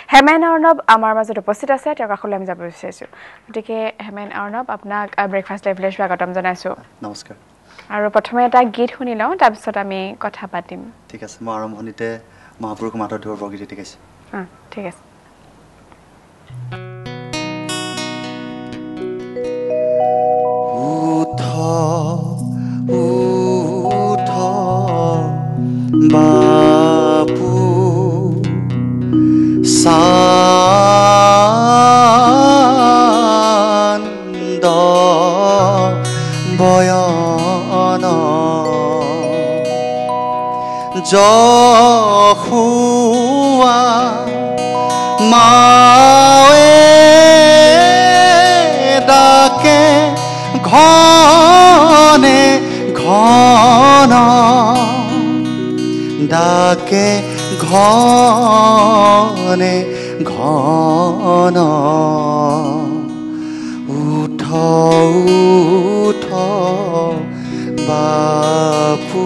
হেমেন অৰ্ণৱ আমাৰ মাজত উপস্থিত আছে তেওঁৰ কাষলৈ আমি যাব বিচাৰিছোঁ গতিকে হেমেন অৰ্ণৱ আপোনাক ব্ৰেকফাষ্ট লাইভলৈ স্বাগতম জনাইছোঁ নমস্কাৰ আৰু প্ৰথমে এটা গীত শুনি লওঁ তাৰপিছত আমি কথা পাতিম ঠিক আছে মই আৰম্ভণিতে মহাপুৰুষ মাধৱদেৱৰ বৰগীত গাইছোঁ ঠিক আছে উঠ উঠ বাপু চান্দ বয়ন জখুৱা মাৱে ডাকে ঘনে ঘন ডাকে ঘনে ঘন উঠ উঠ বাপু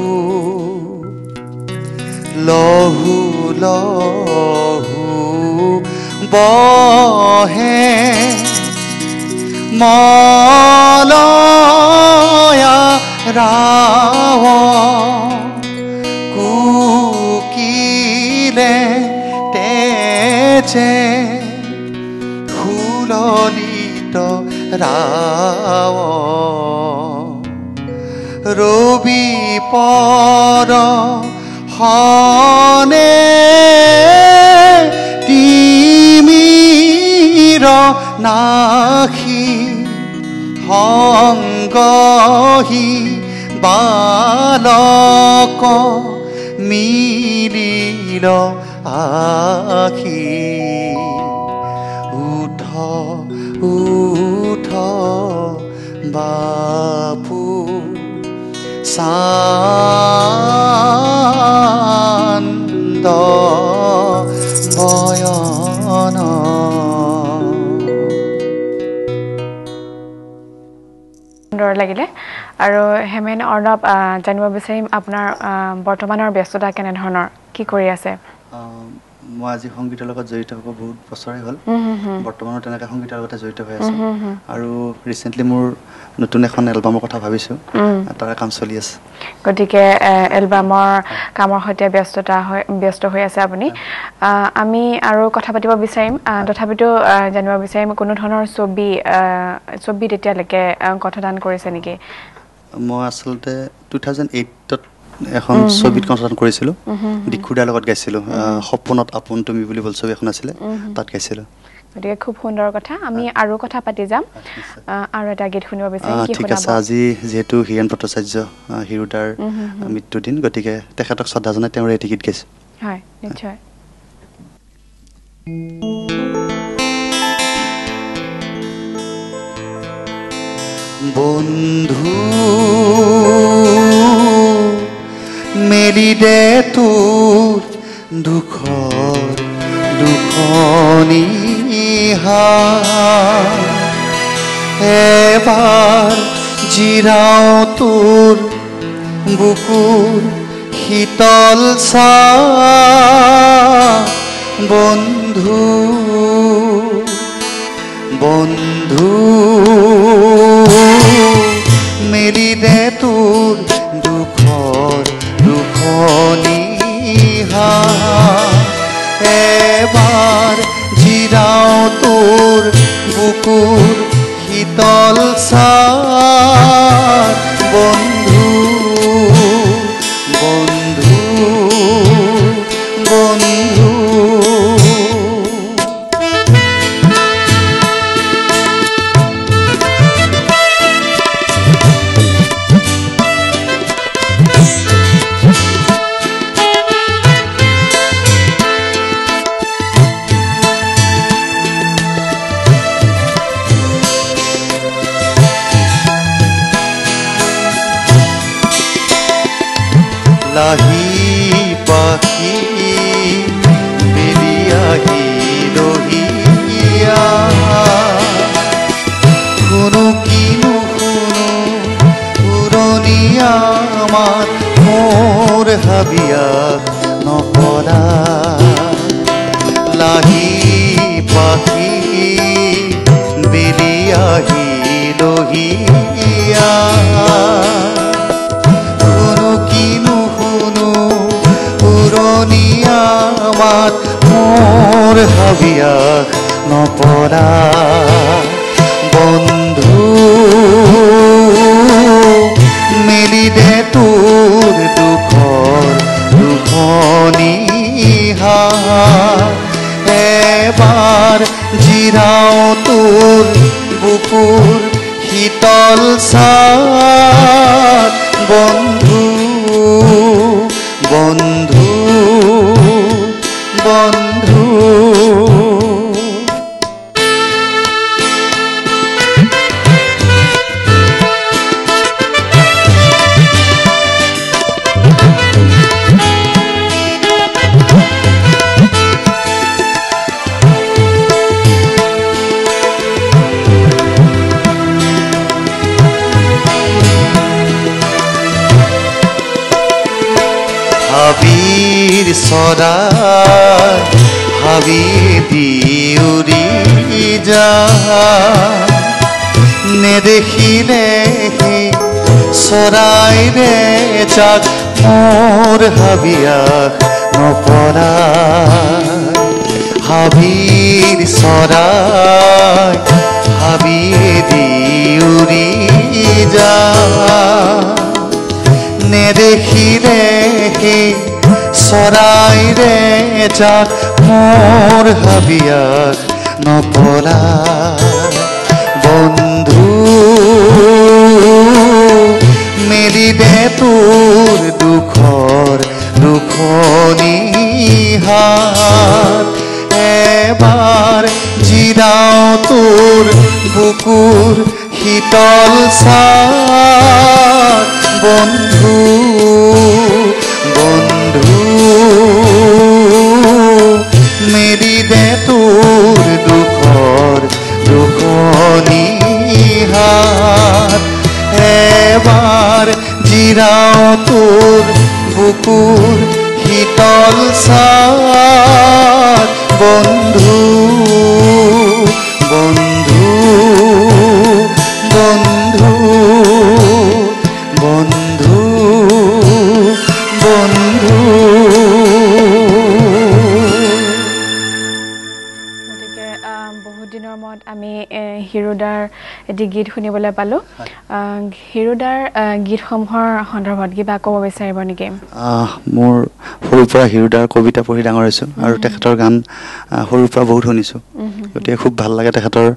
লহু লহু বহে মলয়া ৰাৱ কুকিলে তেজে সুললিত ৰাৱ ৰবি পৰ হনে তিমিৰ নাখি সংগহি বালক মিলিল আখি উঠ উঠ বাপু চান্দ বয়ন সুন্দৰ লাগিলে আৰু হেমেন অৰ্ণৱ জানিব বিচাৰিম আপোনাৰ বৰ্তমানৰ ব্যস্ততা কেনেধৰণৰ কি কৰি আছে মই আজি সংগীতৰ লগত জড়িত হ'ব বহুত বছৰেই হ'ল বৰ্তমানো তেনেকৈ সংগীতৰ লগতে জড়িত হৈ আছোঁ আৰু ৰিচেণ্টলি মোৰ নতুন এখন এলবামৰ কথা ভাবিছোঁ তাৰে কাম চলি আছে গতিকে এলবামৰ কামৰ সৈতে ব্যস্ত হৈ আছে আপুনি আমি আৰু কথা পাতিব বিচাৰিম তথাপিতো জানিব বিচাৰিম কোনো ধৰণৰ ছবি তেতিয়ালৈকে কথাদান কৰিছে নেকি মই আচলতে 2008ত এখন ছবিত কণ্ঠদান কৰিছিলোঁ দিক্ষুদাৰ লগত গাইছিলোঁ সপোনত আপোন তুমি বুলি বোলছবি এখন আছিলে তাত গাইছিলোঁ গতিকে খুব সুন্দৰ কথা আমি আৰু কথা পাতি যাম আৰু এটা গীত শুনিব বিচাৰিম কি ঠিক আছে আজি যিহেতু হীৰেণ ভট্টাচাৰ্য হিৰুদাৰ মৃত্যুদিন গতিকে তেখেতক শ্ৰদ্ধা জনাই তেওঁৰ এটি গীত গাইছোঁ হয় নিশ্চয় বন্ধু মেলি দে তোৰ দুখৰ দুখনি এবাৰ জিৰাও তোৰ বুকুৰ শীতল ছাঁ বন্ধু বন্ধু মেলি দে তোৰ দুখৰ দুখনি এবাৰ জিৰাও তোৰ বুকুৰ শীতল ছাঁ বন্ধু বন্ধু বন্ধু লাহি পাখি বেলিয়াহি লহিয়া শুনো কিনো শুনো উৰণীয়া আমাৰ মোৰ হাবিয়া নপৰা লাহি মোৰ হাবিয়াস নপৰা বন্ধু মেলি দে তোৰ দুখৰ দুখনি এবাৰ জিৰাও তোৰ বুকুৰ শীতল ছাট বন্ধু বন্ধু বন্ধু হাবিৰ চৰাই হাবি দি উৰি যায় নেদেখিলে চৰাইৰে যাক মোৰ হাবিয়াস নপৰা হাবিৰ চৰাই হাবি দি উৰি যায় নেদেখিলে চৰাইৰে যাক মোৰ হাবিয়াস নপৰা বন্ধু মেলি দে তোৰ দুখৰ দুখনি হাত এবাৰ জিৰাও তোৰ বুকুৰ শীতল ছাট বন্ধু বন্ধু মেলি দে তোৰ দুখৰ দুখনি হাত এবাৰ জিৰাও তোৰ বুকুৰ শীতল ছাট বন্ধু বন্ধু বন্ধু বন্ধু বন্ধু গতিকে বহুত দিনৰ মূৰত আমি হিৰুদাৰ এটি গীত শুনিবলৈ পালোঁ হিৰুদাৰ গীতসমূহৰ সন্দৰ্ভত কিবা ক'ব বিচাৰিব নেকি মোৰ সৰুৰ পৰা হিৰুদাৰ কবিতা পঢ়ি ডাঙৰ হৈছোঁ আৰু তেখেতৰ গান সৰুৰ পৰা বহুত শুনিছোঁ গতিকে খুব ভাল লাগে তেখেতৰ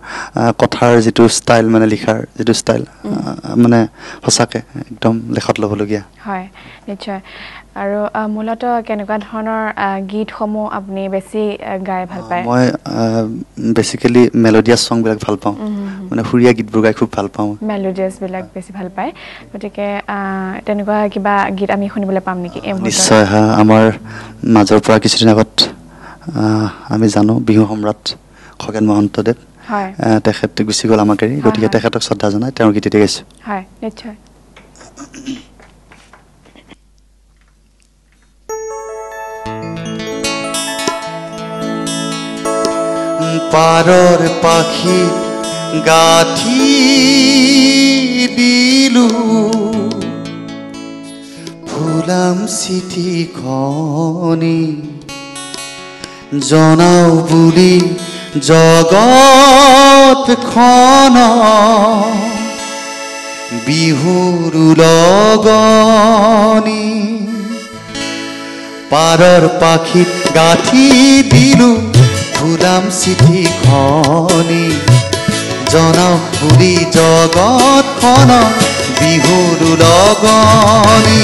কথাৰ যিটো ষ্টাইল মানে লিখাৰ যিটো ষ্টাইল মানে সঁচাকৈ একদম লেখত ল'বলগীয়া হয় নিশ্চয় আৰু মূলতঃ কেনেকুৱা ধৰণৰ গীতসমূহ আপুনি বেছি গাই ভাল পায় মই বেচিকেলি মেলোডিয়াছ ছংবিলাক ভাল পাওঁ মানে সুৰীয়া গীতবোৰ গাই খুব ভাল পাওঁ মেলোডিয়াছবিলাক বেছি ভাল পায় গতিকে তেনেকুৱা কিবা গীত আমি শুনিবলৈ পাম নেকি নিশ্চয় আমাৰ মাজৰ পৰা কিছুদিন আগত আমি জানো বিহু সম্ৰাট খগেন মহন্তদেৱ তেখেত গুচি গ'ল আমাক এৰি গতিকে তেখেতক শ্ৰদ্ধা জনাই তেওঁৰ গীততে গাইছোঁ হয় নিশ্চয় পাৰৰ পাখি গাঠি দিলো ফুলাম চিঠিখনি জনাও বুলি জগতখন বিহুৰ লগনি পাৰৰ পাখিত গাঠি দিলো ফুলাম চিঠিখনি জনাও বুলি জগতখন বিহুৰ লগনি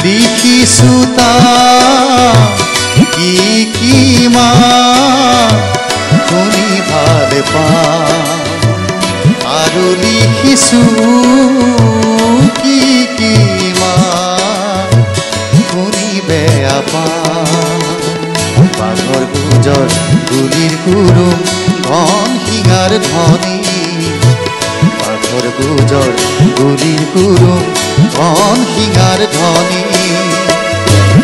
লিখিছো কি কি মান শুনি ভাল পাওঁ আৰু লিখিছো কি কি মান শুনি বেয়া পাওঁ বাঘৰ গুজৰ গুলিৰ গুৰুম ঘন শিঙাৰ ধ্বনি বাঘৰ গুজৰ গুলিৰ গুৰুম ঘন শিঙাৰ ধ্বনি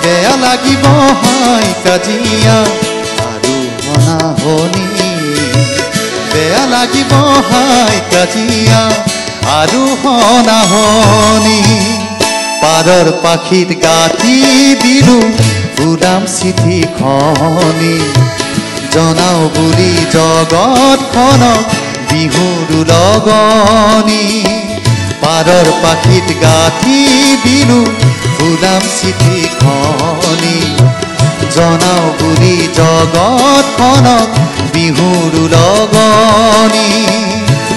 বেয়া লাগিব হাই কাজিয়া আৰু অনাহনি বেয়া লাগিব হাই কাজিয়া আৰু অনাহনি পাৰৰ পাখিত গাঁঠি দিলো উলাম চিঠিখনি জনাও বুলি জগতখনক বিহুৰ লগনি পাৰৰ পাখিত গাঁঠি দিলো উলাম চিঠিখনি জনাও বুলি জগতখনক বিহুৰ লগনি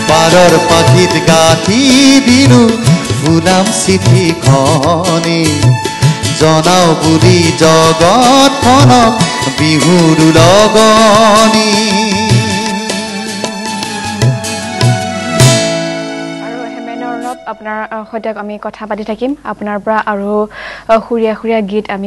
পাৰৰ পাখিত গাঁঠি দিলো উলাম চিঠিখনি জনাও বুলি জগতখনক বিহুৰ লগনি আপোনাৰ সৈতে আমি কথা পাতি থাকিম আপোনাৰ পৰা আৰু সুৰীয়া সুৰীয়া গীত আমি